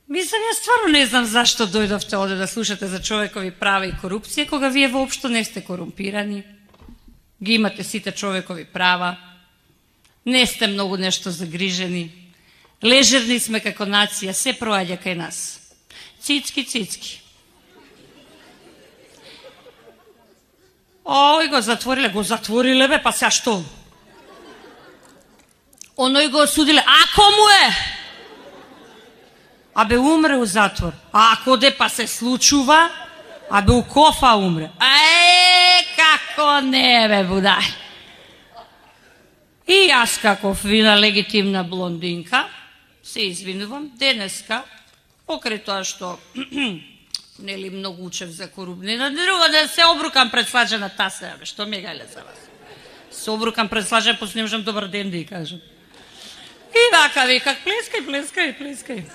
Мислам, јас стварно не знам зашто дојдовте овде да слушате за човекови права и корупција, кога вие воопшто не сте корумпирани, ги имате сите човекови права, не сте многу нешто загрижени, лежерни сме како нација, се проаѓа кај нас. Цицки, цицки. Ој го затвориле бе, па сега што? Оној го осудиле, ако му е! Абе умре у затвор. А ако де па се случува, абе у кофа умре. Како не бе, будај. И јас како фина легитимна блондинка, се извинувам, денеска, покрај тоа што нели многу учев за корупција, друго да се обрукам пред слажена таса, бе, што ми гале за вас. Се обрукам пред слажена, после не можам добар ден да ја кажам. И така викак, плескај, плескај, плескај.